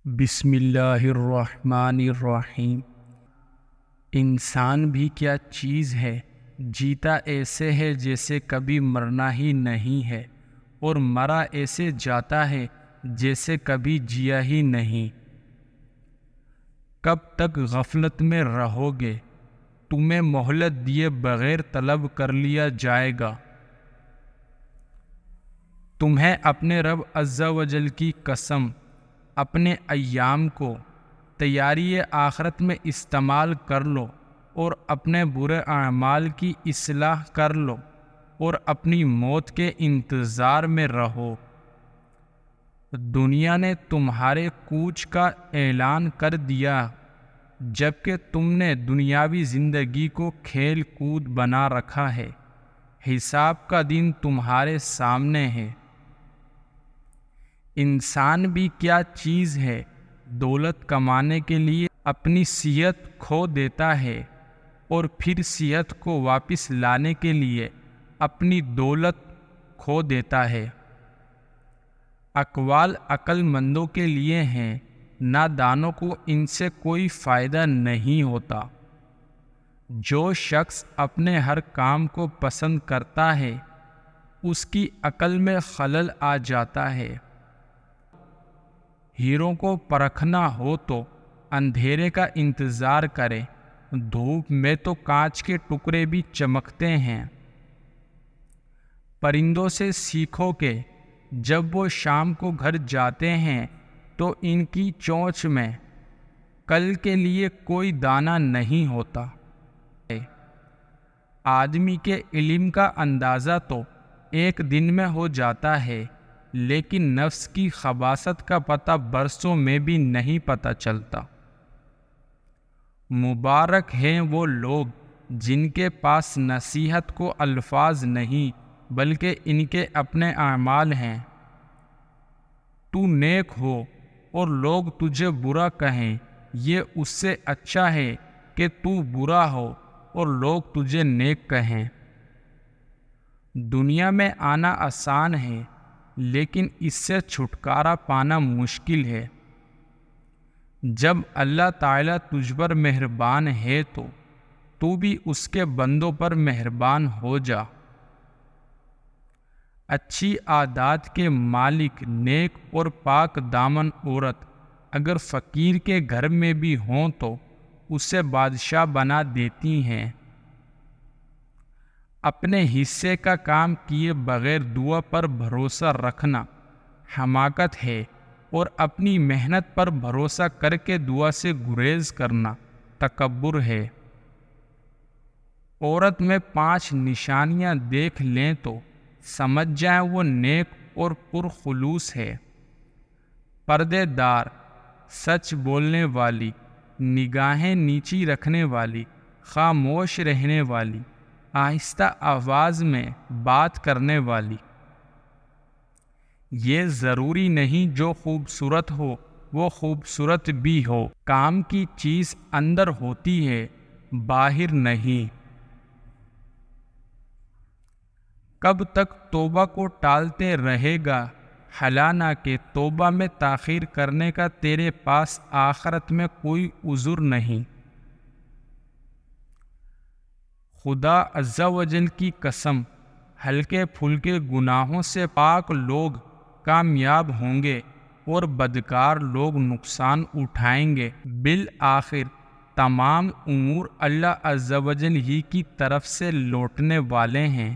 بسم اللہ الرحمن الرحیم۔ انسان بھی کیا چیز ہے، جیتا ایسے ہے جیسے کبھی مرنا ہی نہیں ہے، اور مرا ایسے جاتا ہے جیسے کبھی جیا ہی نہیں۔ کب تک غفلت میں رہو گے؟ تمہیں مہلت دیے بغیر طلب کر لیا جائے گا۔ تمہیں اپنے رب عز و جل کی قسم، اپنے ایام کو تیاری آخرت میں استعمال کر لو اور اپنے برے اعمال کی اصلاح کر لو اور اپنی موت کے انتظار میں رہو۔ دنیا نے تمہارے کوچ کا اعلان کر دیا، جبکہ تم نے دنیاوی زندگی کو کھیل کود بنا رکھا ہے۔ حساب کا دن تمہارے سامنے ہے۔ انسان بھی کیا چیز ہے، دولت کمانے کے لیے اپنی صحت کھو دیتا ہے اور پھر صحت کو واپس لانے کے لیے اپنی دولت کھو دیتا ہے۔ اقوال عقل مندوں کے لیے ہیں، نادانوں کو ان سے کوئی فائدہ نہیں ہوتا۔ جو شخص اپنے ہر کام کو پسند کرتا ہے، اس کی عقل میں خلل آ جاتا ہے۔ ہیروں کو پرکھنا ہو تو اندھیرے کا انتظار کرے، دھوپ میں تو کانچ کے ٹکڑے بھی چمکتے ہیں۔ پرندوں سے سیکھو کہ جب وہ شام کو گھر جاتے ہیں تو ان کی چونچ میں کل کے لیے کوئی دانہ نہیں ہوتا۔ آدمی کے علم کا اندازہ تو ایک دن میں ہو جاتا ہے، لیکن نفس کی خباثت کا پتہ برسوں میں بھی نہیں پتہ چلتا۔ مبارک ہیں وہ لوگ جن کے پاس نصیحت کو الفاظ نہیں بلکہ ان کے اپنے اعمال ہیں۔ تو نیک ہو اور لوگ تجھے برا کہیں، یہ اس سے اچھا ہے کہ تو برا ہو اور لوگ تجھے نیک کہیں۔ دنیا میں آنا آسان ہے، لیکن اس سے چھٹکارا پانا مشکل ہے۔ جب اللہ تعالیٰ تجھ پر مہربان ہے تو بھی اس کے بندوں پر مہربان ہو جا۔ اچھی عادات کے مالک نیک اور پاک دامن عورت اگر فقیر کے گھر میں بھی ہوں تو اسے بادشاہ بنا دیتی ہیں۔ اپنے حصے کا کام کیے بغیر دعا پر بھروسہ رکھنا حماقت ہے، اور اپنی محنت پر بھروسہ کر کے دعا سے گریز کرنا تکبر ہے۔ عورت میں 5 نشانیاں دیکھ لیں تو سمجھ جائیں وہ نیک اور پرخلوص ہے۔ پردے دار، سچ بولنے والی، نگاہیں نیچی رکھنے والی، خاموش رہنے والی، آہستہ آواز میں بات کرنے والی۔ یہ ضروری نہیں جو خوبصورت ہو وہ خوبصورت بھی ہو۔ کام کی چیز اندر ہوتی ہے، باہر نہیں۔ کب تک توبہ کو ٹالتے رہے گا، حالانہ کہ توبہ میں تاخیر کرنے کا تیرے پاس آخرت میں کوئی عذر نہیں۔ خدا عز و جل کی قسم، ہلکے پھلکے گناہوں سے پاک لوگ کامیاب ہوں گے اور بدکار لوگ نقصان اٹھائیں گے۔ بالآخر تمام امور اللہ عز و جل ہی کی طرف سے لوٹنے والے ہیں۔